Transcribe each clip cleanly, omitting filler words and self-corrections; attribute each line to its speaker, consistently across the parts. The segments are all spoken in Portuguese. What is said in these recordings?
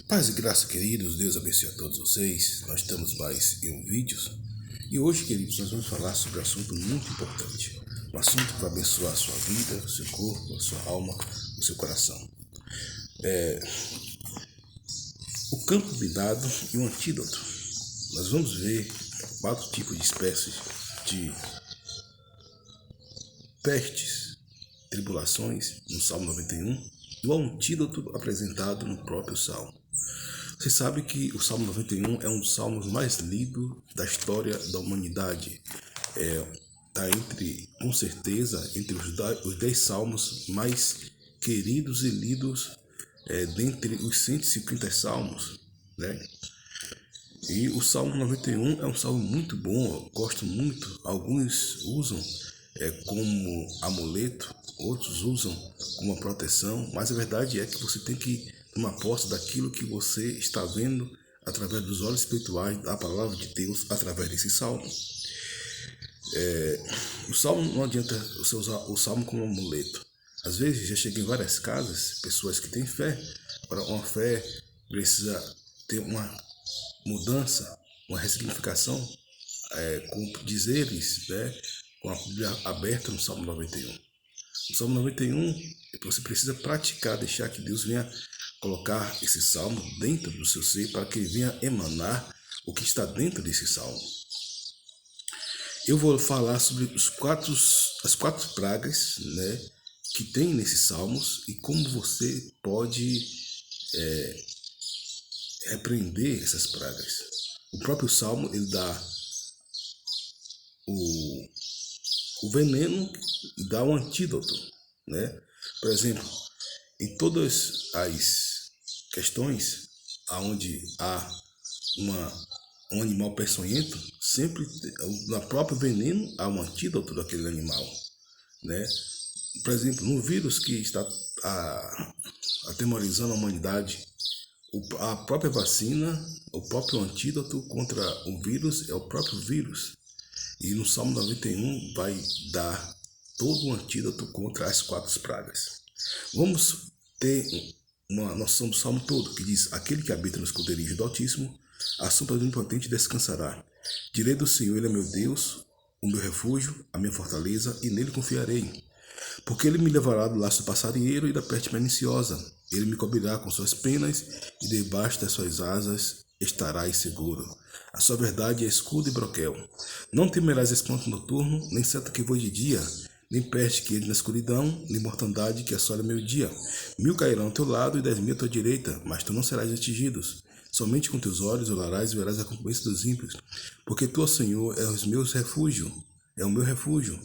Speaker 1: Paz e graça, queridos, Deus abençoe a todos vocês. Nós estamos mais em um vídeo e hoje, queridos, nós vamos falar sobre um assunto muito importante. Um assunto que vai abençoar a sua vida, o seu corpo, a sua alma, o seu coração. O campo minado e o antídoto. Nós vamos ver 4 tipos de espécies de pestes, tribulações no Salmo 91 e o antídoto apresentado no próprio Salmo. Você sabe que o Salmo 91 é um dos salmos mais lidos da história da humanidade. Está com certeza, entre os 10 salmos mais queridos e lidos dentre os 150 salmos, né? E o Salmo 91 é um salmo muito bom, eu gosto muito. Alguns usam como amuleto, outros usam como uma proteção, mas a verdade é que você tem que tomar posse daquilo que você está vendo através dos olhos espirituais da palavra de Deus, através desse salmo. O salmo não adianta você usar o salmo como um amuleto. Às vezes já cheguei em várias casas, pessoas que têm fé. Para uma fé precisa ter uma mudança, uma ressignificação com dizeres, né, com a Bíblia aberta no Salmo 91. No Salmo 91, você precisa praticar, deixar que Deus venha colocar esse salmo dentro do seu ser para que ele venha emanar o que está dentro desse salmo. Eu vou falar sobre as 4 pragas, né, que tem nesses salmos e como você pode repreender essas pragas. O próprio salmo ele dá o veneno e dá um antídoto, né? Por exemplo, em todas as questões onde há um animal peçonhento, sempre no próprio veneno há um antídoto daquele animal, né? Por exemplo, no vírus que está atemorizando a humanidade, a própria vacina, o próprio antídoto contra o vírus é o próprio vírus. E no Salmo 91 vai dar todo o antídoto contra as 4 pragas. Vamos ter uma noção do Salmo todo, que diz: aquele que habita no esconderijo do Altíssimo, a sombra do Onipotente descansará. Direi do Senhor, ele é meu Deus, o meu refúgio, a minha fortaleza, e nele confiarei. Porque ele me levará do laço do passarinheiro e da peste perniciosa. Ele me cobrirá com suas penas e debaixo das suas asas estarás seguro. A sua verdade é escudo e broquel. Não temerás espanto noturno, nem seta que voe de dia, nem peste que entre na escuridão, nem mortandade que assole meio-dia. 1000 cairão ao teu lado e 10.000 à tua direita, mas tu não serás atingido. Somente com teus olhos olharás e verás a recompensa dos ímpios. Porque tu, Senhor, é o meu refúgio.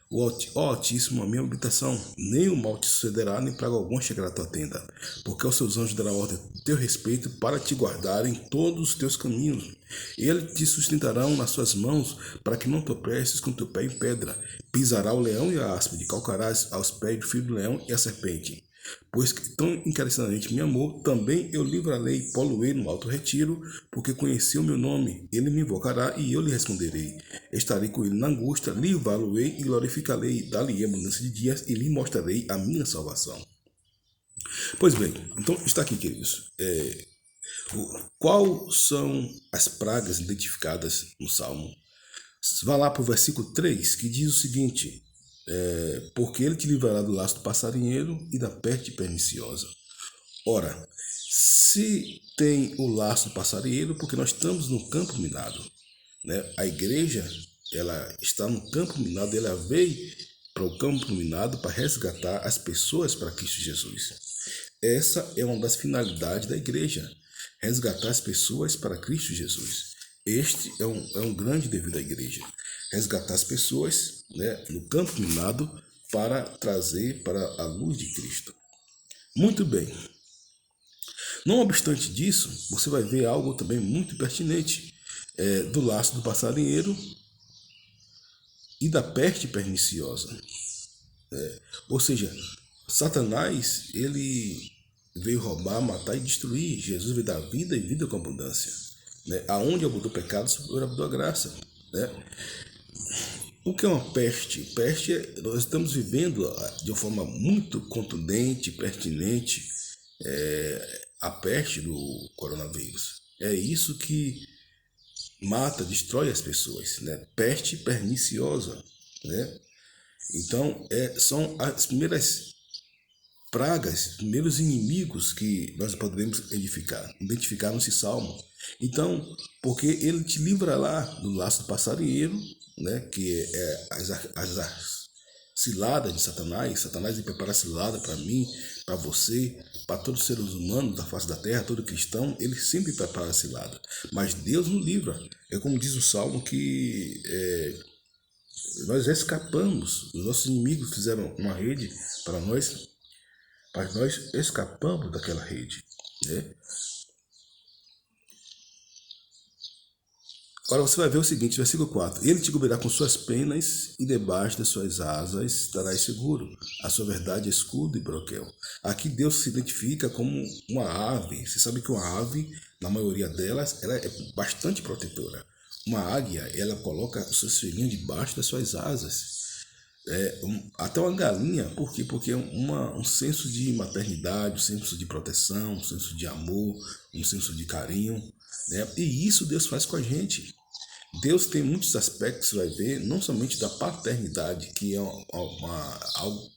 Speaker 1: O Altíssimo, a minha habitação, nem o mal te sucederá, nem praga alguma chegará à tua tenda, porque aos seus anjos dará ordem a teu respeito para te guardar em todos os teus caminhos. Eles te sustentarão nas suas mãos, para que não tropeces com teu pé em pedra. Pisará o leão e a áspide, calcarás aos pés do filho do leão e a serpente. Pois que tão encarecidamente me amou, também eu livrarei, poloei no alto retiro, porque conheceu o meu nome. Ele me invocará e eu lhe responderei. Estarei com ele na angústia, livrá-lo-ei e glorificarei, dar-lhe abundância de dias e lhe mostrarei a minha salvação. Pois bem, então está aqui, queridos. Qual são as pragas identificadas no Salmo? Vá lá para o versículo 3, que diz o seguinte: porque ele te livrará do laço do passarinheiro e da peste perniciosa. Ora, se tem o laço do passarinheiro, porque nós estamos no campo minado, né? A igreja, ela está no campo minado, ela veio para o campo minado para resgatar as pessoas para Cristo Jesus. Essa é uma das finalidades da igreja, resgatar as pessoas para Cristo Jesus. Este é um grande dever da igreja, resgatar as pessoas, né, no campo minado para trazer para a luz de Cristo. Muito bem. Não obstante disso, você vai ver algo também muito pertinente do laço do passarinheiro e da peste perniciosa. Ou seja, Satanás, ele veio roubar, matar e destruir. Jesus veio dar vida e vida com abundância. Né? Aonde abundou o pecado, abundou a graça. Né? O que é uma peste? Peste, nós estamos vivendo de uma forma muito contundente, pertinente, a peste do coronavírus. É isso que mata, destrói as pessoas, né? Peste perniciosa, né? Então, são as primeiras pragas, os primeiros inimigos que nós podemos identificar nesse salmo. Então, porque ele te livra lá do laço do passarinheiro, né? Que é as ciladas de Satanás. Satanás ele prepara cilada para mim, para você, para todos os seres humanos da face da terra, todo cristão, ele sempre prepara cilada. Mas Deus nos livra. É como diz o Salmo que nós escapamos, os nossos inimigos fizeram uma rede para nós, mas nós escapamos daquela rede, né? Agora você vai ver o seguinte, versículo 4. Ele te cobrirá com suas penas e debaixo das suas asas estarás seguro. A sua verdade é escudo e broquel. Aqui Deus se identifica como uma ave. Você sabe que uma ave, na maioria delas, ela é bastante protetora. Uma águia, ela coloca os seus filhinhos debaixo das suas asas. Até uma galinha, por quê? Porque é um senso de maternidade, um senso de proteção, um senso de amor, um senso de carinho, né? E isso Deus faz com a gente. Deus tem muitos aspectos, você vai ver, não somente da paternidade, que é algo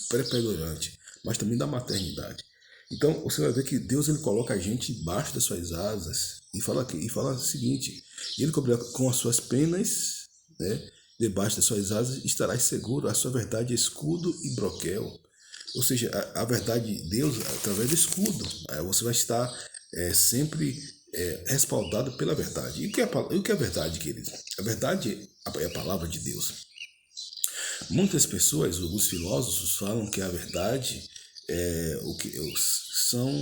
Speaker 1: preponderante, mas também da maternidade. Então você vai ver que Deus ele coloca a gente embaixo das suas asas e fala o seguinte: ele cobrirá com as suas penas, né? Debaixo das suas asas estarás seguro. A sua verdade é escudo e broquel. Ou seja, a verdade de Deus através do escudo. Você vai estar sempre respaldado pela verdade. E o que é a verdade, querido? A verdade é a palavra de Deus. Muitas pessoas, alguns filósofos, falam que a verdade são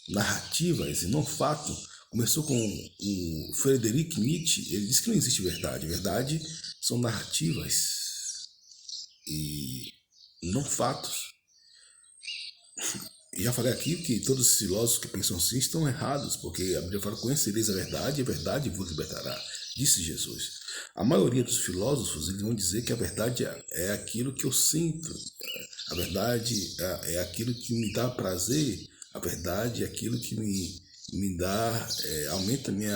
Speaker 1: narrativas e não fato. Começou com o Friedrich Nietzsche, ele disse que não existe verdade. Verdade são narrativas e não fatos. E já falei aqui que todos os filósofos que pensam assim estão errados, porque a Bíblia fala: conhecereis a verdade e a verdade vos libertará, disse Jesus. A maioria dos filósofos eles vão dizer que a verdade é aquilo que eu sinto, a verdade é aquilo que me dá prazer, a verdade é aquilo que me dá, aumenta meu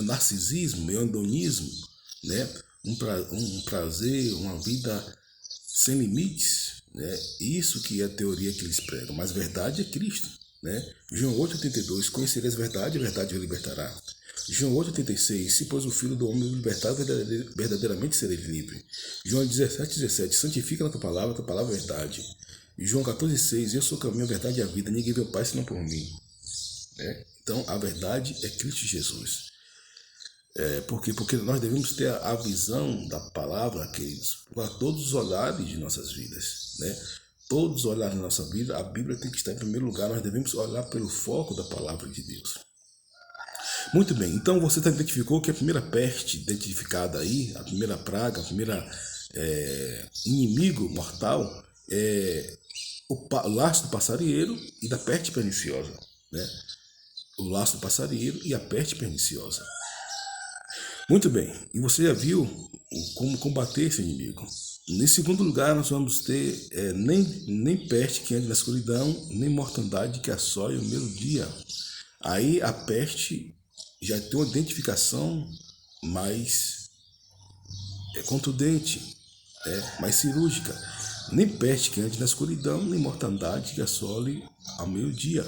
Speaker 1: narcisismo, meu hedonismo, né? Um prazer, uma vida sem limites, né? Isso que é a teoria que eles pregam, mas verdade é Cristo, né? João 8,82, conhecereis a verdade vos libertará. João 8,86, se pois o Filho do Homem vos libertar, verdadeiramente sereis livre. João 17,17, santifica na tua palavra é verdade. João 14,6, eu sou o caminho, a verdade e a vida, ninguém vê o Pai senão por mim. Né? Então a verdade é Cristo Jesus. Por quê? Porque nós devemos ter a visão da palavra, queridos, para todos os olhares de nossas vidas, né? Todos os olhares da nossa vida, a Bíblia tem que estar em primeiro lugar, nós devemos olhar pelo foco da palavra de Deus. Muito bem, então você identificou que a primeira peste identificada aí, a primeira praga, a primeira inimigo mortal é o laço do passarinheiro e da peste perniciosa, né? O laço do passarinheiro e a peste perniciosa. Muito bem, e você já viu como combater esse inimigo. Em segundo lugar, nós vamos ter nem peste que ande na escuridão, nem mortandade que assoie o meio-dia. Aí a peste já tem uma identificação mais contundente, mais cirúrgica. Nem peste que ande na escuridão, nem mortandade que assole ao meio-dia.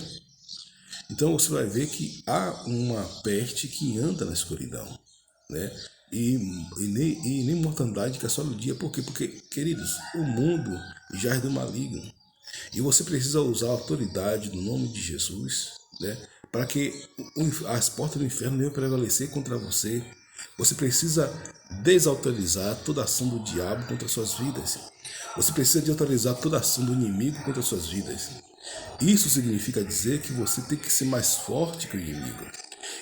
Speaker 1: Então você vai ver que há uma peste que anda na escuridão, né? E nem mortandade que assola o dia. Por quê? Porque, queridos, o mundo já é do maligno. E você precisa usar a autoridade do nome de Jesus, né? Para que as portas do inferno venham prevalecer contra você. Você precisa desautorizar toda ação do diabo contra suas vidas. Você precisa desautorizar toda ação do inimigo contra suas vidas. Isso significa dizer que você tem que ser mais forte que o inimigo.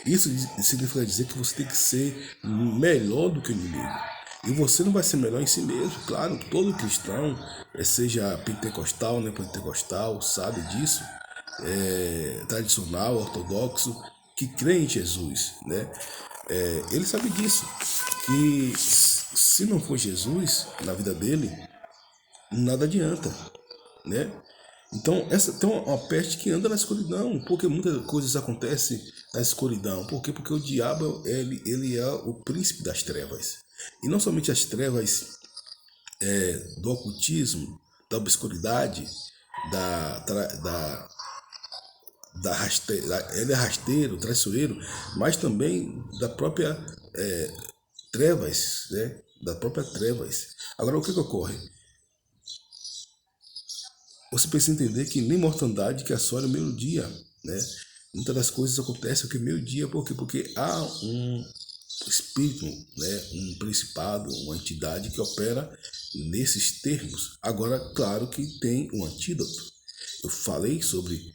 Speaker 1: Isso significa dizer que você tem que ser melhor do que o inimigo. E você não vai ser melhor em si mesmo. Claro, todo cristão, seja pentecostal, não pentecostal, sabe disso. Tradicional, ortodoxo, que crê em Jesus, né? Ele sabe disso. Que se não for Jesus na vida dele, nada adianta, né? Então, essa tem uma peste que anda na escuridão, porque muitas coisas acontecem na escuridão. Por quê? Porque o diabo, ele é o príncipe das trevas. E não somente as trevas do ocultismo, da obscuridade, da, tra- da ele é rasteiro, traiçoeiro, mas também da própria trevas, né? Da própria trevas. Agora, o que ocorre? Você precisa entender que nem mortandade que assola o meio-dia, né? Muitas das coisas acontecem aqui meio-dia, por quê? Porque há um espírito, né? Um principado, uma entidade que opera nesses termos. Agora, claro que tem um antídoto. Eu falei sobre,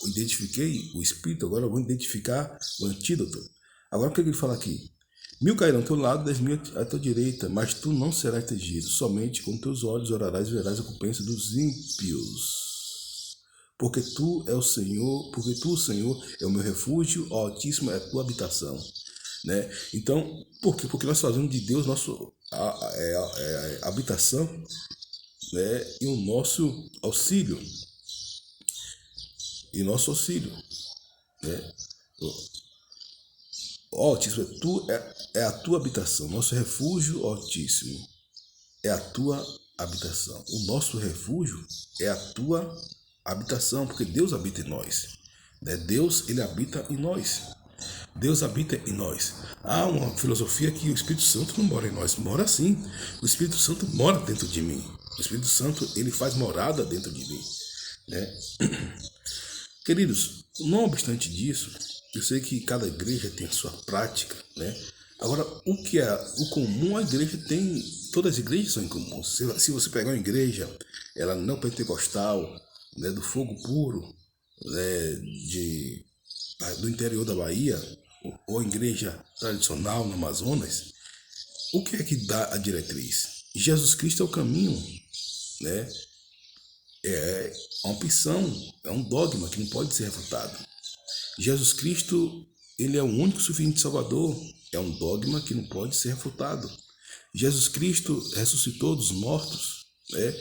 Speaker 1: identifiquei o espírito, agora eu vou identificar o antídoto. Agora, o que ele fala aqui? 1000 cairão ao teu lado, 10.000 à tua direita, mas tu não serás atingido. Somente com teus olhos orarás e verás a recompensa dos ímpios. Porque tu é o Senhor, porque tu, Senhor, é o meu refúgio, o Altíssimo é a tua habitação. Né? Então, por quê? Porque nós fazemos de Deus nosso habitação, né? E o nosso auxílio. E nosso auxílio. Né? Ó Altíssimo, é a tua habitação, nosso refúgio, ó Altíssimo, é a tua habitação. O nosso refúgio é a tua habitação, porque Deus habita em nós. Né? Deus, ele habita em nós. Deus habita em nós. Há uma filosofia que o Espírito Santo não mora em nós. Mora sim. O Espírito Santo mora dentro de mim. O Espírito Santo, ele faz morada dentro de mim. Né? Queridos, não obstante disso, eu sei que cada igreja tem a sua prática, né? Agora, o que é o comum, a igreja tem, todas as igrejas são incomuns. Se você pegar uma igreja, ela não pentecostal, né, do fogo puro, né, do interior da Bahia, ou igreja tradicional no Amazonas, o que é que dá a diretriz? Jesus Cristo é o caminho, né? É uma opção, é um dogma que não pode ser refutado. Jesus Cristo, ele é o único suficiente Salvador, é um dogma que não pode ser refutado. Jesus Cristo ressuscitou dos mortos, né?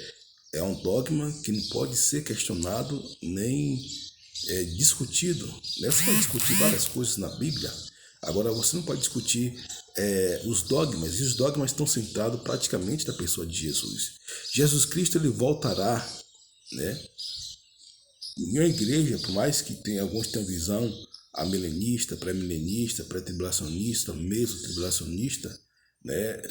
Speaker 1: É um dogma que não pode ser questionado nem discutido. Né? Você pode discutir várias coisas na Bíblia, agora você não pode discutir os dogmas, e os dogmas estão centrados praticamente na pessoa de Jesus. Jesus Cristo, ele voltará, né? Em uma igreja, por mais que tenha, alguns tenham visão amilenista, pré-milenista, pré-tribulacionista, meso-tribulacionista, né,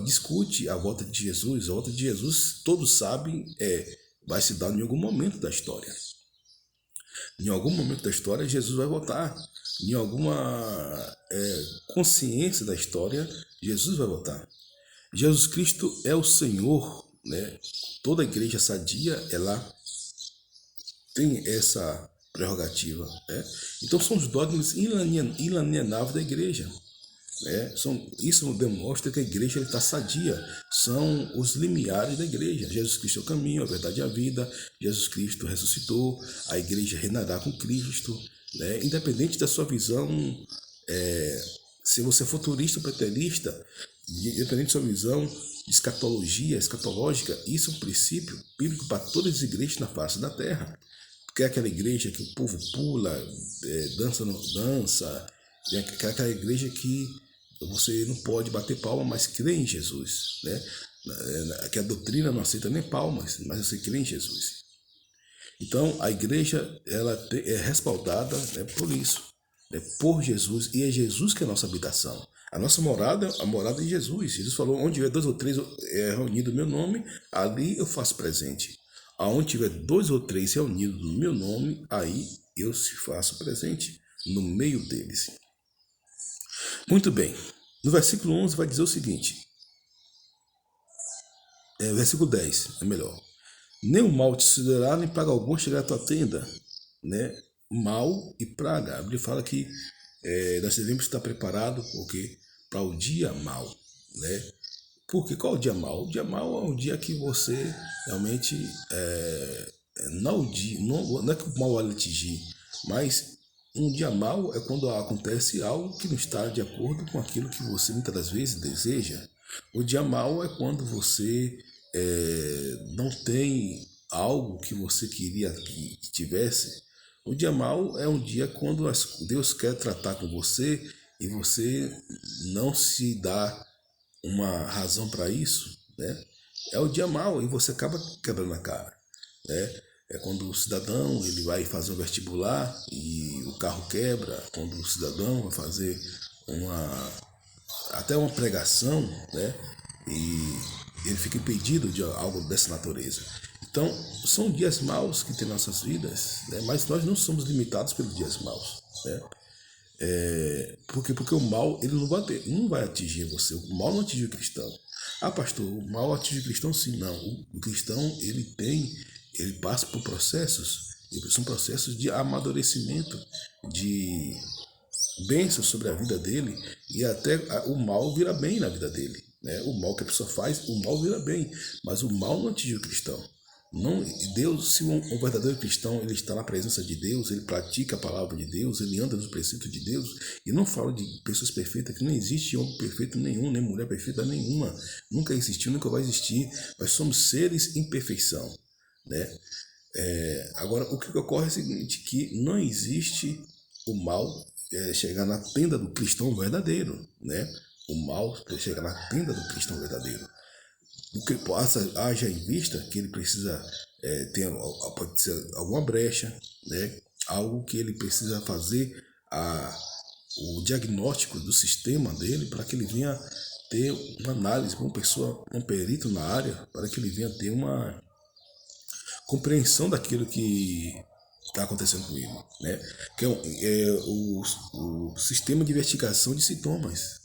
Speaker 1: discute a volta de Jesus. A volta de Jesus, todos sabem, vai se dar em algum momento da história. Em algum momento da história, Jesus vai voltar. Em alguma consciência da história, Jesus vai voltar. Jesus Cristo é o Senhor, né? Toda igreja sadia, ela tem essa prerrogativa. Né? Então são os dogmas inalienáveis da igreja. Né? Isso demonstra que a igreja está sadia. São os limiares da igreja. Jesus Cristo é o caminho, a verdade e a vida. Jesus Cristo ressuscitou. A igreja reinará com Cristo. Né? Independente da sua visão, se você é futurista ou preterista, independente da sua visão de escatológica, isso é um princípio bíblico para todas as igrejas na face da terra. Porque é aquela igreja que o povo pula, dança, é aquela igreja que você não pode bater palma, mas crê em Jesus, né? Que a doutrina não aceita nem palmas, mas você crê em Jesus. Então a igreja, ela é respaldada, né, por isso, né, por Jesus, e é Jesus que é a nossa habitação. A nossa morada, a morada de Jesus. Jesus falou: onde tiver 2 ou 3 reunidos no meu nome, ali eu faço presente. Aonde tiver 2 ou 3 reunidos no meu nome, aí eu se faço presente no meio deles. Muito bem. No versículo 11 vai dizer o seguinte. Versículo 10 é melhor. Nem o mal te sucederá, nem praga alguma chegar à tua tenda. Né? Mal e praga. A Bíblia fala que nós devemos estar preparados para o dia mal. Né? Porque qual é o dia mal? O dia mal é o dia que você realmente não é que o mal vai lhe atingir, mas um dia mal é quando acontece algo que não está de acordo com aquilo que você muitas das vezes deseja. O dia mal é quando você não tem algo que você queria que tivesse. O dia mau é um dia quando Deus quer tratar com você e você não se dá uma razão para isso, né? É o dia mau e você acaba quebrando a cara, né? É quando o cidadão ele vai fazer um vestibular e o carro quebra, quando o cidadão vai fazer até uma pregação, né? E ele fica impedido de algo dessa natureza. Então, são dias maus que tem nossas vidas, né? Mas nós não somos limitados pelos dias maus, né? Porque o mal ele não vai atingir você. O mal não atinge o cristão. Ah, pastor, o mal atinge o cristão? Sim, não. O cristão ele passa por processos, são processos de amadurecimento, de bênçãos sobre a vida dele, e até o mal vira bem na vida dele, né? O mal que a pessoa faz, o mal vira bem, mas o mal não atinge o cristão. Não, Deus, se um verdadeiro cristão ele está na presença de Deus, ele pratica a palavra de Deus, ele anda nos preceitos de Deus, e não fala de pessoas perfeitas, que não existe homem perfeito nenhum, nem mulher perfeita nenhuma, nunca existiu, nunca vai existir. Nós somos seres em perfeição, né? Agora, o que ocorre é o seguinte, que não existe o mal chegar na tenda do cristão verdadeiro, né? O mal chegar na tenda do cristão verdadeiro. O que haja em vista que ele precisa ter pode ser alguma brecha, né? Algo que ele precisa fazer o diagnóstico do sistema dele para que ele venha ter uma análise, uma pessoa, um perito na área, para que ele venha ter uma compreensão daquilo que está acontecendo com ele, né? Que é o sistema de investigação de sintomas.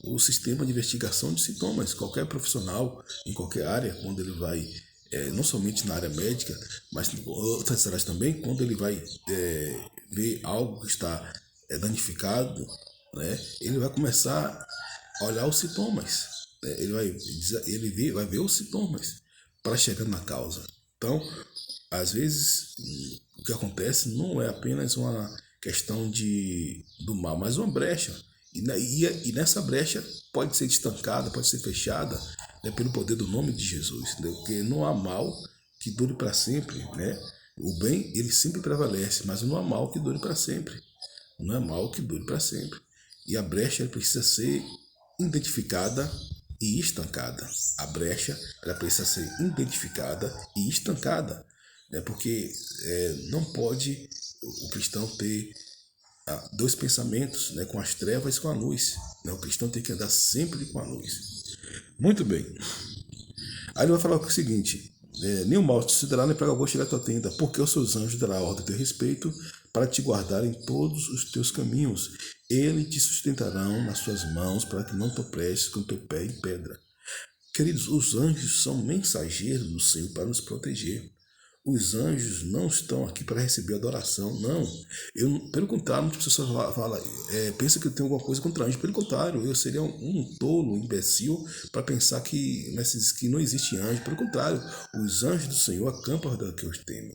Speaker 1: O sistema de investigação de sintomas. Qualquer profissional, em qualquer área, quando ele vai, não somente na área médica, mas em outras áreas também, quando ele vai ver algo que está danificado, né? Ele vai começar a olhar os sintomas, né? Vai ver os sintomas para chegar na causa. Então, às vezes, o que acontece não é apenas uma questão do mal, mas uma brecha. E nessa brecha pode ser estancada, pode ser fechada, né, pelo poder do nome de Jesus. Né? Porque não há mal que dure para sempre. Né? O bem, ele sempre prevalece, mas não há mal que dure para sempre. Não é mal que dure para sempre. E a brecha ela precisa ser identificada e estancada. A brecha ela precisa ser identificada e estancada, né? Porque não pode o cristão ter dois pensamentos, né? Com as trevas e com a luz, né? O cristão tem que andar sempre com a luz. Muito bem. Aí ele vai falar o seguinte: nenhum mal te sucederá, nem praga alguma chegar à tua tenda, porque os seus anjos dará ordem a teu respeito para te guardar em todos os teus caminhos. Eles te sustentarão nas suas mãos para que não tropeces com teu pé em pedra. Queridos, os anjos são mensageiros do Senhor para nos proteger. Os anjos não estão aqui para receber adoração, não. Pelo contrário, muitas pessoas pensam que eu tenho alguma coisa contra anjos. Pelo contrário, eu seria um tolo, um imbecil, para pensar que não existe anjo. Pelo contrário, os anjos do Senhor acampam ao redor que os temem.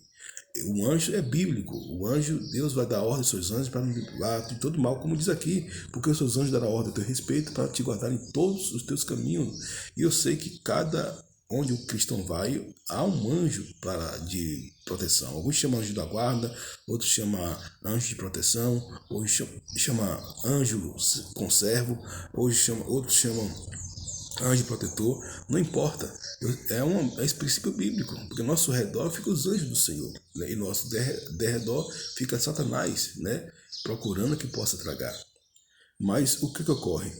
Speaker 1: O anjo é bíblico. O anjo, Deus vai dar ordem aos seus anjos para livrar de todo mal, como diz aqui, porque os seus anjos darão ordem a teu respeito para te guardar em todos os teus caminhos. E eu sei que onde o cristão vai, há um anjo de proteção. Alguns chamam anjo da guarda, outros chamam anjo de proteção, outros chamam anjo conservo, outros chamam anjo protetor, não importa. É esse princípio bíblico, porque ao nosso redor ficam os anjos do Senhor, né? E nosso derredor fica Satanás, né? Procurando que possa tragar. Mas o que ocorre?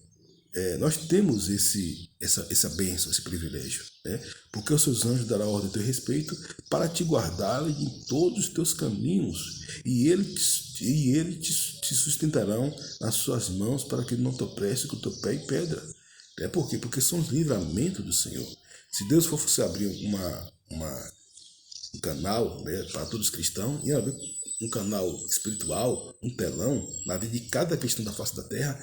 Speaker 1: Nós temos essa bênção, esse privilégio, né? Porque os seus anjos darão ordem a teu respeito para te guardar em todos os teus caminhos, e eles te sustentarão nas suas mãos para que não tropeces com o teu pé em pedra. Por quê? Porque são os livramentos do Senhor. Se Deus fosse abrir um canal, né, para todos os cristãos, ia haver um canal espiritual, um telão, na vida de cada cristão da face da terra,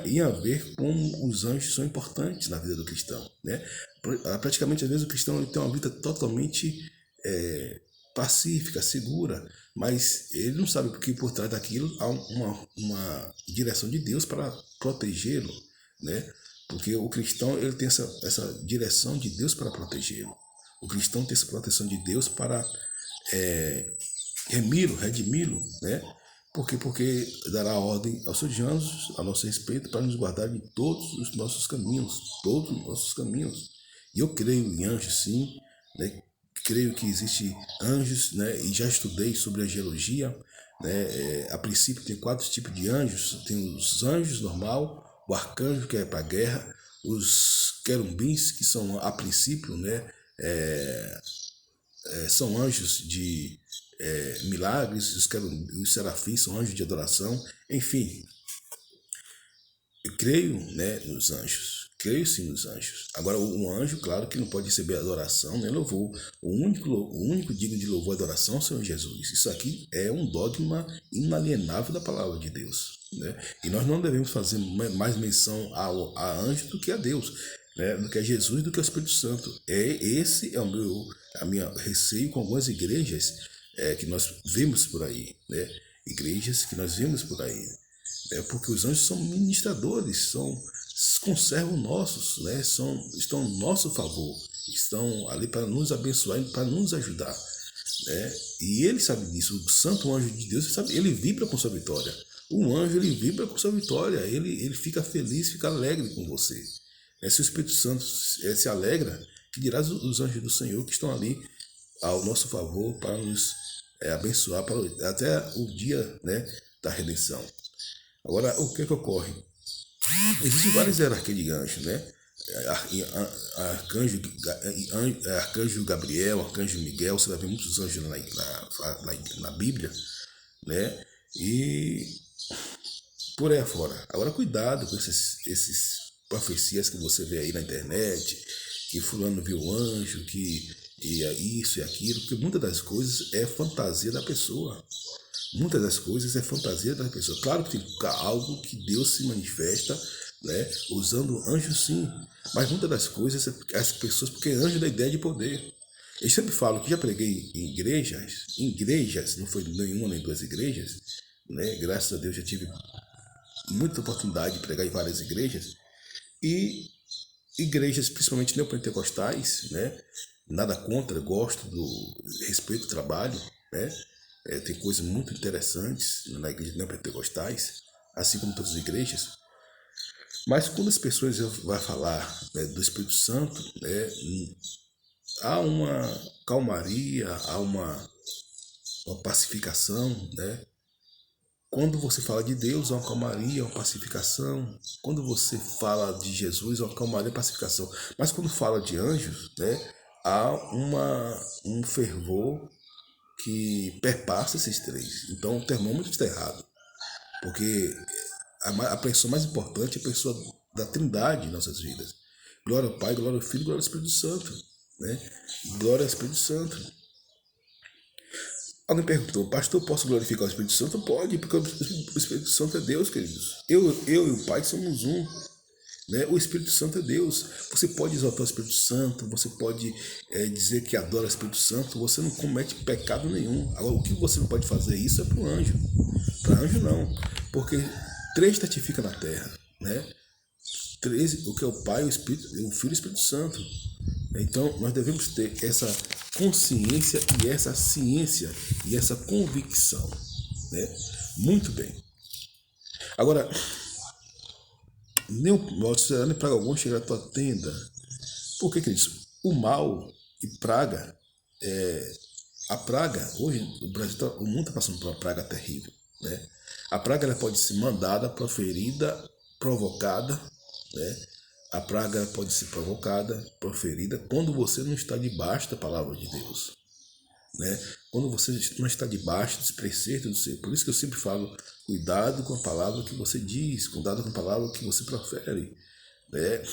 Speaker 1: ia ver como os anjos são importantes na vida do cristão. Né? Praticamente, às vezes, o cristão ele tem uma vida totalmente pacífica, segura, mas ele não sabe porque por trás daquilo há uma direção de Deus para protegê-lo, né? Porque o cristão ele tem essa direção de Deus para protegê-lo. O cristão tem essa proteção de Deus para redimi-lo, né? Por quê? Porque dará ordem aos seus anjos a nosso respeito para nos guardar de todos os nossos caminhos, todos os nossos caminhos. E eu creio em anjos, sim, né? Creio que existem anjos, né? E já estudei sobre angelologia, né? A princípio tem 4 tipos de anjos. Tem os anjos normal, o arcanjo, que é para a guerra, os querubins, que são a princípio, né? São anjos de milagres, os serafins são anjos de adoração, enfim. Eu creio, né, nos anjos, creio sim nos anjos. Agora, um anjo, claro que não pode receber adoração nem louvor. O único digno de louvor e adoração é o Senhor Jesus. Isso aqui é um dogma inalienável da palavra de Deus, né? E nós não devemos fazer mais menção a anjo do que a Deus, né? Do que a Jesus, do que ao Espírito Santo. Esse é a minha receio com algumas igrejas que nós vemos por aí, né? Igrejas que nós vemos por aí. Porque os anjos são ministradores, conservam nossos, né? Estão ao nosso favor, estão ali para nos abençoar, para nos ajudar, né? E ele sabe disso. O santo anjo de Deus, sabe, ele vibra com sua vitória. O anjo, ele vibra com sua vitória, ele fica feliz, fica alegre com você. Se o Espírito Santo se alegra, que dirá os anjos do Senhor que estão ali ao nosso favor para nos abençoar até o dia, né, da redenção. Agora, o que ocorre? Existem várias hierarquias de anjos, né? Arcanjo Gabriel, Arcanjo Miguel, você vai ver muitos anjos na Bíblia, né? E por aí afora. Agora, cuidado com esses profecias que você vê aí na internet, que fulano viu o anjo, que isso e aquilo, porque muitas das coisas é fantasia da pessoa. Muitas das coisas é fantasia da pessoa. Claro que tem algo que Deus se manifesta, né, usando anjos, sim. Mas muitas das coisas as pessoas, porque anjo dá ideia de poder. Eu sempre falo que já preguei em igrejas, não foi nenhuma nem 2 igrejas, né? Graças a Deus já tive muita oportunidade de pregar em várias igrejas. E igrejas, principalmente neopentecostais, né? Nada contra, gosto respeito do trabalho, né? Tem coisas muito interessantes na igreja neopentecostais, assim como todas as igrejas. Mas quando as pessoas vão falar, né, do Espírito Santo, né, há uma calmaria, há uma pacificação, né? Quando você fala de Deus, há uma calmaria, uma pacificação. Quando você fala de Jesus, há uma calmaria, uma pacificação. Mas quando fala de anjos, né, há um fervor que perpassa esses 3. Então o termômetro está errado. Porque a pessoa mais importante é a pessoa da Trindade em nossas vidas. Glória ao Pai, glória ao Filho, glória ao Espírito Santo, né? Glória ao Espírito Santo. Alguém perguntou, pastor, posso glorificar o Espírito Santo? Pode, porque o Espírito Santo é Deus, queridos. Eu e o Pai somos um, né? O Espírito Santo é Deus. Você pode exaltar o Espírito Santo, você pode dizer que adora o Espírito Santo, você não comete pecado nenhum. Agora, o que você não pode fazer isso é para o anjo. Para anjo não, porque 3 testificam na terra, né? 3, o que é o Pai, o Espírito, o Filho e o Espírito Santo. Então, nós devemos ter essa consciência e essa ciência e essa convicção, né? Muito bem. Agora, nem o mal será nem praga algum chegar à tua tenda. Por que é isso? O mal e praga, a praga, hoje o mundo está passando por uma praga terrível, né? A praga ela pode ser mandada, proferida, provocada, né? A praga pode ser provocada, proferida, quando você não está debaixo da palavra de Deus, né? Quando você não está debaixo dos preceitos do Senhor. Por isso que eu sempre falo, cuidado com a palavra que você diz, cuidado com a palavra que você profere, né?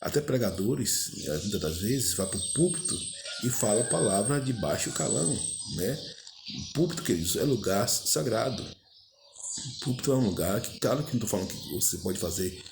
Speaker 1: Até pregadores, muitas das vezes, vão para o púlpito e fala a palavra de baixo calão, né? O púlpito, queridos, é lugar sagrado. O púlpito é um lugar que, claro que não estou falando que você pode fazer,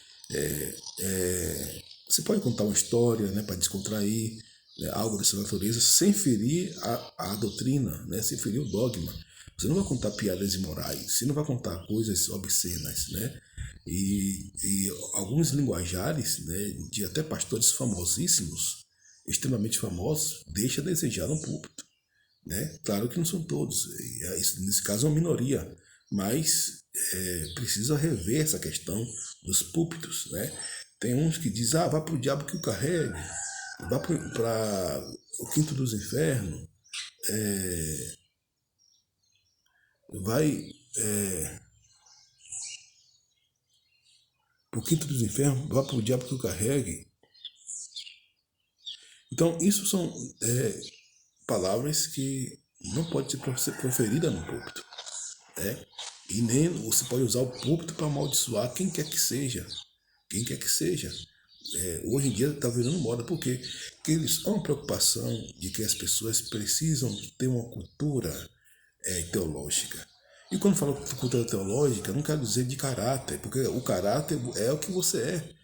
Speaker 1: você pode contar uma história, né, para descontrair, né, algo dessa natureza, sem ferir a doutrina, né, sem ferir o dogma. Você não vai contar piadas imorais, você não vai contar coisas obscenas, né? E alguns linguajares, né, de até pastores famosíssimos, extremamente famosos deixa a desejar no púlpito, né? Claro que não são todos, nesse caso é uma minoria, mas precisa rever essa questão dos púlpitos, né? Tem uns que dizem, vá para o diabo que o carregue, vá para o quinto dos infernos, vai para o quinto dos infernos, vá para o diabo que o carregue. Então, isso são palavras que não pode ser proferida no púlpito, né? E nem você pode usar o púlpito para amaldiçoar quem quer que seja. Quem quer que seja. Hoje em dia está virando moda, porque eles há uma preocupação de que as pessoas precisam ter uma cultura teológica. E quando falo cultura teológica, não quero dizer de caráter, porque o caráter é o que você é.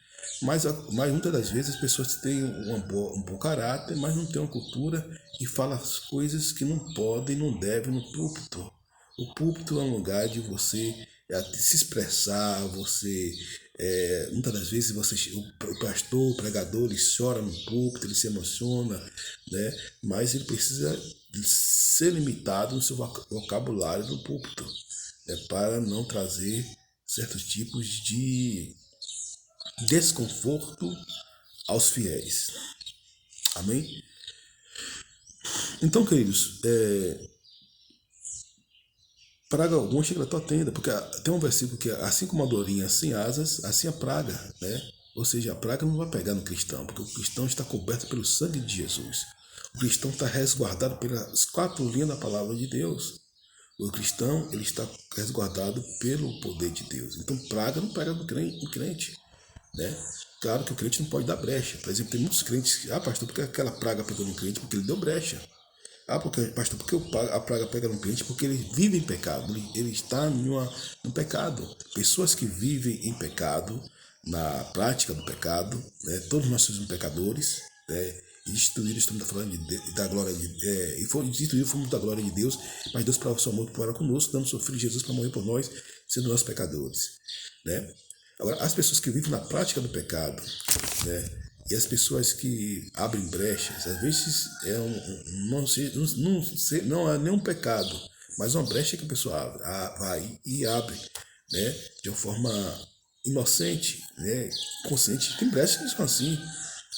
Speaker 1: Mas muitas das vezes as pessoas têm um bom caráter, mas não têm uma cultura e falam as coisas que não podem, não devem no púlpito. O púlpito é um lugar de você se expressar, você muitas das vezes o pastor, o pregador, ele chora no púlpito, ele se emociona, né? Mas ele precisa ser limitado no seu vocabulário no púlpito, né? Para não trazer certos tipos de desconforto aos fiéis. Amém? Então, queridos, praga alguma chega na tua tenda, porque tem um versículo que assim como a dorinha sem asas, assim a praga, né? Ou seja, a praga não vai pegar no cristão, porque o cristão está coberto pelo sangue de Jesus. O cristão está resguardado pelas 4 linhas da palavra de Deus. O cristão, ele está resguardado pelo poder de Deus. Então, praga não pega no crente, né? Claro que o crente não pode dar brecha. Por exemplo, tem muitos crentes que, pastor, porque aquela praga pegou no crente? Porque ele deu brecha. Pastor, porque a praga pega no crente? Porque ele vive em pecado, ele está no pecado. Pessoas que vivem em pecado, na prática do pecado, né? Todos nós somos pecadores, né? E destruídos, estamos falando da glória e destruídos fomos da glória de Deus, mas Deus prova o seu amor para conosco, dando seu Filho Jesus para morrer por nós, sendo nós pecadores, né? Agora, as pessoas que vivem na prática do pecado, né? E as pessoas que abrem brechas, às vezes não é nem um pecado, mas uma brecha que a pessoa vai e abre, né? De uma forma inocente, né? Consciente. Tem brechas que são assim,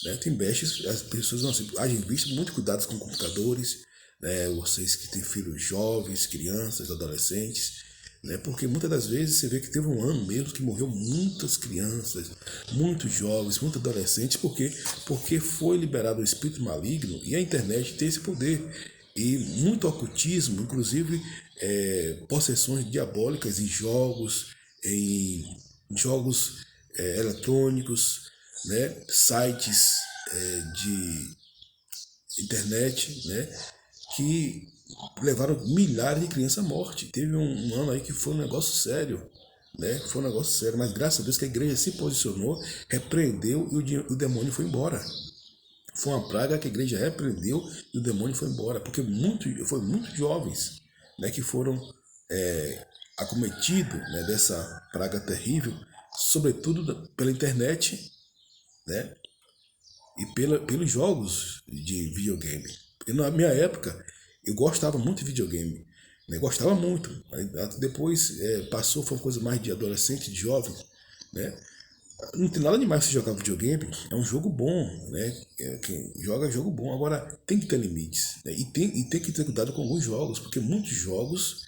Speaker 1: né? Tem brechas, as pessoas vão assim, agem visto, muito cuidados com computadores, né? Vocês que têm filhos jovens, crianças, adolescentes, né? Porque muitas das vezes você vê que teve um ano mesmo que morreu muitas crianças, muitos jovens, muitos adolescentes, porque foi liberado o espírito maligno e a internet tem esse poder. E muito ocultismo, inclusive possessões diabólicas em jogos eletrônicos, né? Sites de internet, né? Que levaram milhares de crianças à morte. Teve um ano aí que foi um negócio sério, né? Foi um negócio sério, mas graças a Deus que a igreja se posicionou, repreendeu e o demônio foi embora. Foi uma praga que a igreja repreendeu e o demônio foi embora, porque foi muitos jovens, né, que foram acometidos, né, dessa praga terrível, sobretudo pela internet, né, e pelos jogos de videogame. E na minha época, eu gostava muito de videogame, né? Gostava muito. Aí, depois passou, foi uma coisa mais de adolescente, de jovem, né? Não tem nada demais você jogar videogame, é um jogo bom, né? Quem joga é jogo bom, agora tem que ter limites, né? E tem que ter cuidado com alguns jogos, porque muitos jogos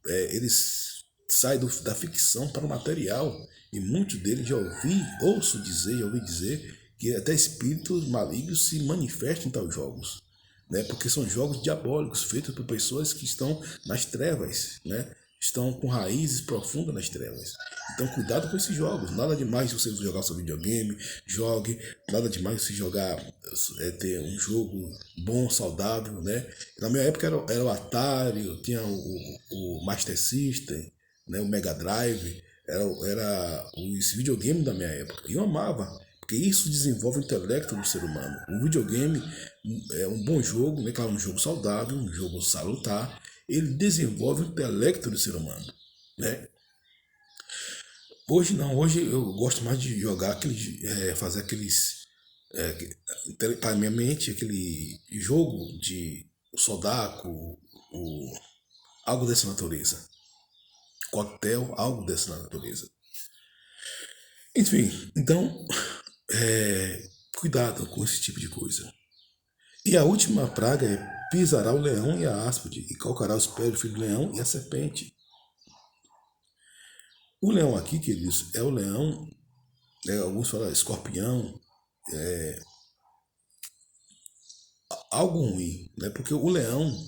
Speaker 1: eles saem da ficção para o material, e muitos deles já ouvi dizer que até espíritos malignos se manifestam em tais jogos, né? Porque são jogos diabólicos feitos por pessoas que estão nas trevas, né? Estão com raízes profundas nas trevas. Então cuidado com esses jogos. Nada demais você jogar seu videogame, jogue. Nada demais você jogar, ter um jogo bom, saudável, né? Na minha época era o Atari, eu tinha o Master System, né? O Mega Drive. Era os videogames da minha época. E eu amava, porque isso desenvolve o intelecto do ser humano. O videogame é um bom jogo, né? Claro, um jogo saudável, um jogo salutar. Ele desenvolve o intelecto do ser humano, né? Hoje não, hoje eu gosto mais de jogar fazer aqueles Para minha mente, aquele jogo de Sudoku, algo dessa natureza. Coquetel, algo dessa natureza. Enfim, então, cuidado com esse tipo de coisa. E a última praga é: pisará o leão e a áspide, e calcará os pés do filho do leão e a serpente. O leão aqui, queridos, é o leão, alguns falam escorpião, algo ruim, né? Porque o leão,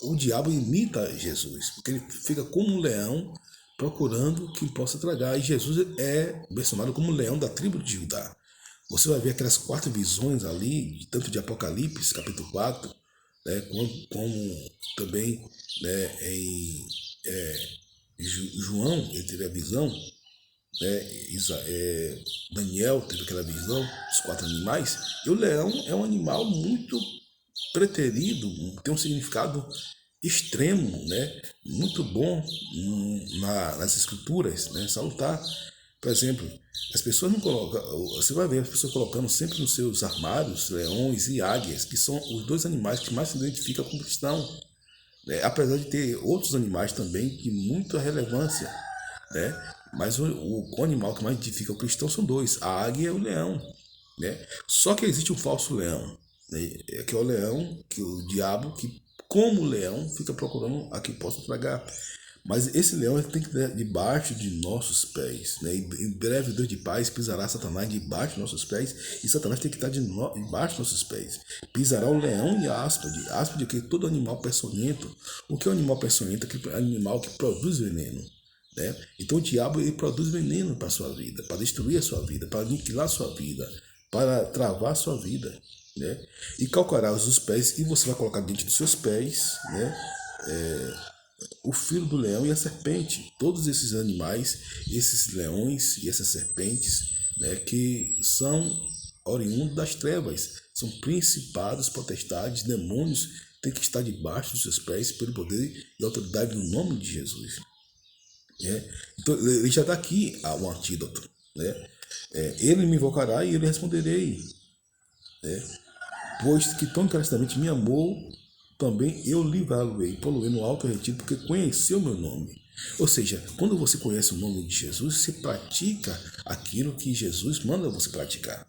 Speaker 1: o diabo imita Jesus, porque ele fica como um leão procurando quem possa tragar. E Jesus é mencionado como o leão da tribo de Judá. Você vai ver aquelas 4 visões ali, tanto de Apocalipse, capítulo 4, né, como também, né, em João, ele teve a visão, né, Daniel teve aquela visão dos 4 animais. E o leão é um animal muito preterido, tem um significado extremo, né, muito bom nas escrituras, né, salutar. Por exemplo, as pessoas não colocam, você vai ver as pessoas colocando sempre nos seus armários leões e águias, que são os 2 animais que mais se identificam com o cristão, né, apesar de ter outros animais também de muita relevância, né, mas o animal que mais identifica o cristão são 2, a águia e o leão, né. Só que existe um falso leão, né, que é o leão, que o diabo, que como leão fica procurando a quem possa tragar. Mas esse leão tem que estar debaixo de nossos pés, né? Em breve Deus de paz pisará Satanás debaixo de nossos pés, e Satanás tem que estar debaixo de nossos pés. Pisará o leão e a áspide. Áspide, que é todo animal peçonhento. O que é um animal peçonhento? É um animal que produz veneno, né? Então o diabo, ele produz veneno para a sua vida, para destruir a sua vida, para aniquilar a sua vida, para travar a sua vida, né? E calcará os pés, e você vai colocar dentro dos seus pés, né, o filho do leão e a serpente. Todos esses animais, esses leões e essas serpentes, né, que são oriundos das trevas, são principados, potestades, demônios, têm que estar debaixo dos seus pés pelo poder e autoridade no nome de Jesus, né? Então ele já está aqui um antídoto, né? Ele me invocará e eu lhe responderei, né? Pois que tão encarecidamente me amou, também eu livrá-lo-ei, pô-lo-ei no alto retiro, porque conheceu meu nome. Ou seja, quando você conhece o nome de Jesus, você pratica aquilo que Jesus manda você praticar.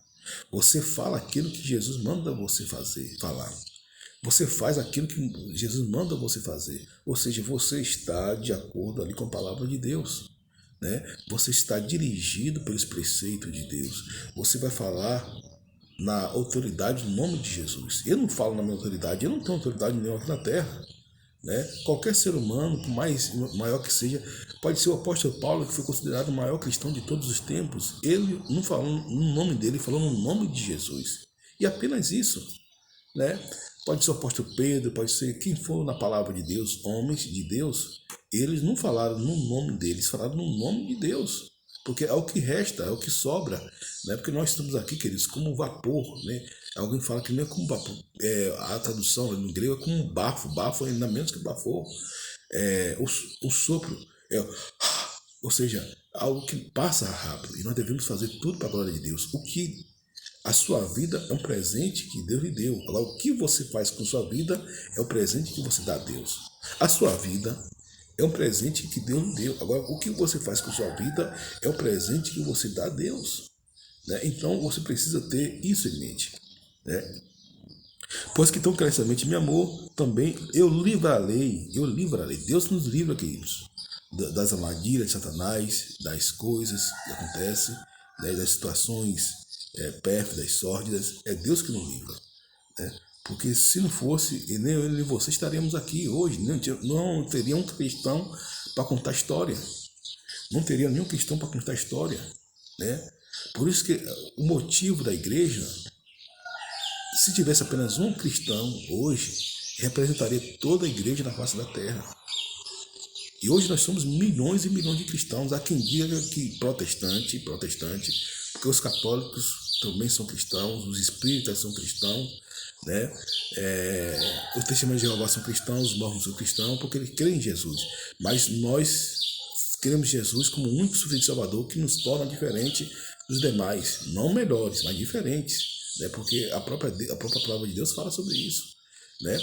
Speaker 1: Você fala aquilo que Jesus manda você falar. Você faz aquilo que Jesus manda você fazer. Ou seja, você está de acordo ali com a palavra de Deus, né? Você está dirigido pelos preceitos de Deus. Você vai falar na autoridade no nome de Jesus. Eu não falo na minha autoridade, eu não tenho autoridade nenhuma aqui na terra, né? Qualquer ser humano, por mais maior que seja, pode ser o apóstolo Paulo, que foi considerado o maior cristão de todos os tempos. Ele não falou no nome dele, falou no nome de Jesus. E apenas isso, né? Pode ser o apóstolo Pedro, pode ser quem for na palavra de Deus, homens de Deus, eles não falaram no nome deles, falaram no nome de Deus, porque é o que resta, é o que sobra, né? Porque nós estamos aqui, queridos, como vapor, né? Alguém fala que não é como vapor, a tradução no grego é como bafo, bafo é ainda menos que vapor, o sopro, ou seja, algo que passa rápido, e nós devemos fazer tudo para a glória de Deus. O que a sua vida é um presente que Deus lhe deu. Agora, o que você faz com sua vida é o presente que você dá a Deus. A sua vida é um presente que Deus lhe deu. Agora, o que você faz com sua vida é o presente que você dá a Deus, né? Então, você precisa ter isso em mente, né? Pois que tão encarecidamente me amou, também eu livrarei. Deus nos livra, queridos, das armadilhas de Satanás, das coisas que acontecem, né, das situações pérfidas, sórdidas. É Deus que nos livra, né? Porque se não fosse, nem eu nem você estaríamos aqui hoje. Não teria um cristão para contar história. Não teria nenhum cristão para contar história, né? Por isso que o motivo da igreja, se tivesse apenas um cristão hoje, representaria toda a igreja na face da terra. E hoje nós somos milhões e milhões de cristãos. Há quem diga que protestante, porque os católicos também são cristãos, os espíritas são cristãos, né? Os testemunhos de Jeová são cristãos, os mormons são cristãos, porque eles creem em Jesus. Mas nós queremos Jesus como o único suficiente Salvador, que nos torna diferente dos demais, não melhores, mas diferentes, né? Porque a própria palavra de Deus fala sobre isso, né?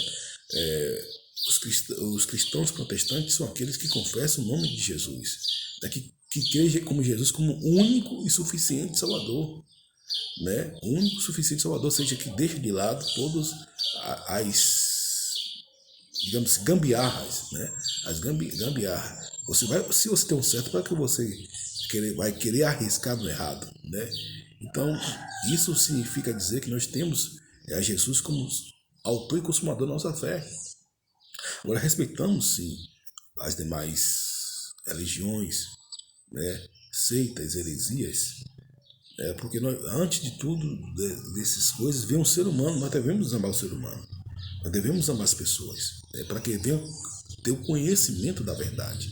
Speaker 1: Os cristãos protestantes são aqueles que confessam o nome de Jesus, né? Que creem como Jesus como único e suficiente Salvador, né? Único e suficiente Salvador, ou seja, que deixa de lado todas as, digamos, gambiarras, né? As gambiarras. Se você tem um certo, para que você vai querer arriscar no errado, né? Então, isso significa dizer que nós temos a Jesus como autor e consumador da nossa fé. Agora, respeitamos, sim, as demais religiões, né? Seitas, heresias, porque nós, antes de tudo, dessas coisas, vem um ser humano. Nós devemos amar o ser humano, nós devemos amar as pessoas, para que venham ter o conhecimento da verdade.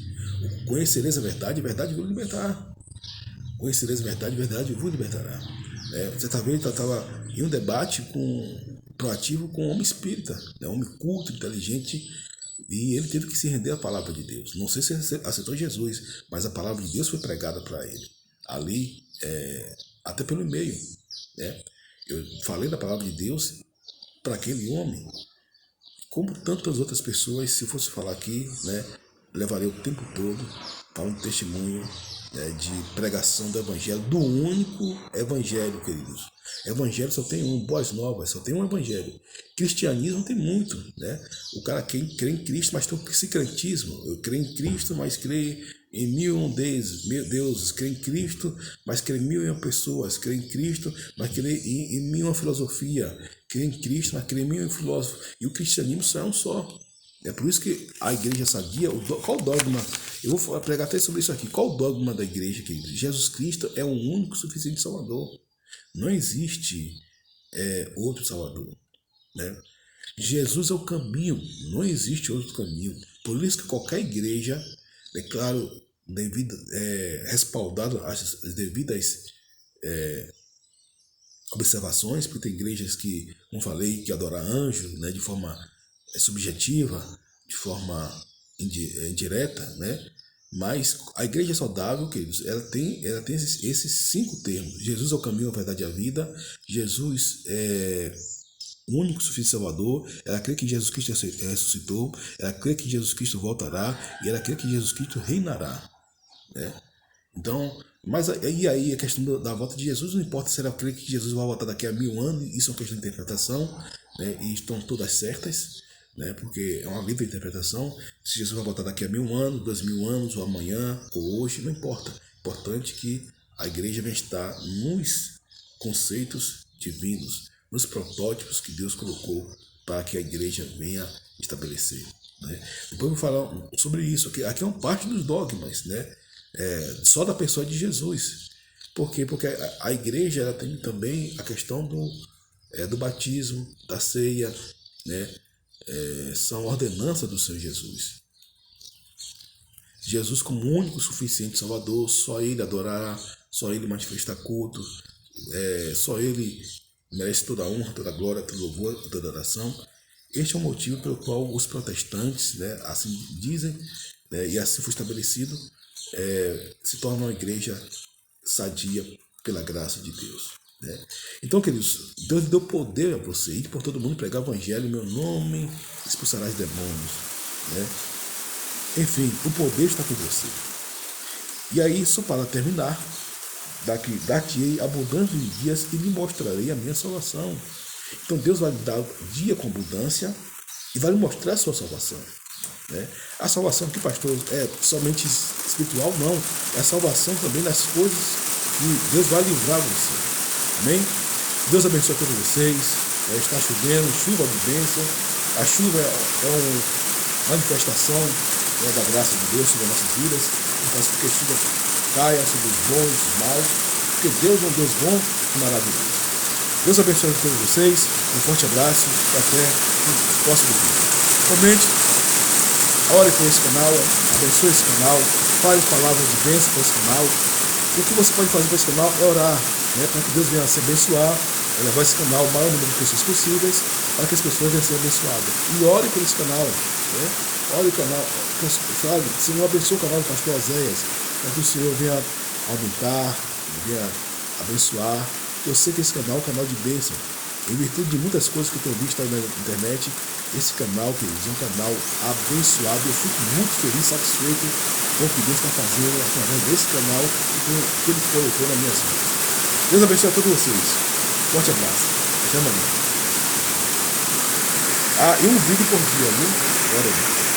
Speaker 1: Conhecereis a verdade vos libertar. Conhecereis a verdade vos libertará. Certa vez eu estava em um debate proativo com um homem espírita, né, um homem culto, inteligente, e ele teve que se render à palavra de Deus. Não sei se ele aceitou Jesus, mas a palavra de Deus foi pregada para ele. Ali, até pelo e-mail, né? Eu falei da palavra de Deus para aquele homem, como tantas outras pessoas. Se fosse falar aqui, né, levaria o tempo todo falando testemunho, né, de pregação do evangelho, do único evangelho, queridos. Evangelho só tem um, boas novas, só tem um evangelho. Cristianismo tem muito, né? O cara crê em Cristo, mas tem o psicrantismo. Eu creio em Cristo, mas creio em 1001 deuses. Creio em Cristo, mas creio em 1001 pessoas. Creio em Cristo, mas creio em 1001 filosofia. Creio em Cristo, mas creio em 1001 filósofos. E o cristianismo só é um só. É por isso que a igreja sadia. Qual o dogma? Eu vou pregar até sobre isso aqui. Qual o dogma da igreja, queridos? Jesus Cristo é o único suficiente Salvador. Não existe outro Salvador, né? Jesus é o caminho, não existe outro caminho. Por isso que qualquer igreja, é claro, respaldado as devidas observações, porque tem igrejas que, como falei, que adoram anjos, né, de forma subjetiva, de forma indireta, né? Mas a igreja saudável, queridos, ela tem esses 5 termos. Jesus é o caminho, a verdade e a vida. Jesus é o único suficiente Salvador. Ela crê que Jesus Cristo ressuscitou. Ela crê que Jesus Cristo voltará. E ela crê que Jesus Cristo reinará, né? Então, mas e aí a questão da volta de Jesus, não importa se ela crê que Jesus vai voltar daqui a 1000 anos. Isso é uma questão de interpretação, né? E estão todas certas, né? Porque é uma livre interpretação. Se Jesus vai voltar daqui a 1000 anos, 2000 anos, ou amanhã, ou hoje, não importa. Importante que a igreja venha estar nos conceitos divinos, nos protótipos que Deus colocou para que a igreja venha estabelecer, né? Depois eu vou falar sobre isso. Aqui é uma parte dos dogmas, né? Só da pessoa de Jesus. Por quê? Porque a igreja ela tem também a questão do batismo, da ceia, né? São ordenanças do Senhor Jesus. Jesus como único suficiente Salvador, só Ele adorará, só Ele manifesta culto, só Ele merece toda a honra, toda a glória, todo louvor, toda a adoração. Este é o motivo pelo qual os protestantes, né, assim dizem, né, e assim foi estabelecido, se torna uma igreja sadia pela graça de Deus, né? Então, queridos, Deus deu poder a você, ir por todo mundo pregar o evangelho, em meu nome expulsarás demônios, né? Enfim, o poder está com você. E aí, só para terminar, dar-te-ei abundância de dias e lhe mostrarei a minha salvação. Então Deus vai lhe dar dia com abundância e vai lhe mostrar a sua salvação, né? A salvação aqui, pastor, é somente espiritual? Não. É a salvação também das coisas que Deus vai livrar você. Amém? Deus abençoe a todos vocês. Está chovendo, chuva de bênção. A chuva é uma manifestação, né, da graça de Deus sobre as nossas vidas. Então, que a chuva caia sobre os bons e os maus, porque Deus é um Deus bom e maravilhoso. Deus abençoe a todos vocês. Um forte abraço e até o próximo vídeo. Comente, ore por esse canal, abençoe esse canal, fale palavras de bênção para esse canal. O que você pode fazer para esse canal é orar, né, para que Deus venha a se abençoar, levar esse canal ao maior número de pessoas possíveis, para que as pessoas venham a ser abençoadas. E ore por esse canal, né? Ore o canal, sabe? Senhor, abençoe o canal do pastor Oséias, para que o Senhor venha aumentar, venha abençoar. Eu sei que esse canal é um canal de bênção. Em virtude de muitas coisas que eu tenho visto aí na internet, esse canal, queridos, é um canal abençoado. Eu fico muito feliz, satisfeito com o que Deus está fazendo através desse canal e com o que Ele colocou nas minhas mãos. Deus abençoe a todos vocês. Forte abraço. Até amanhã. E um vídeo por dia, viu? Glória a Deus.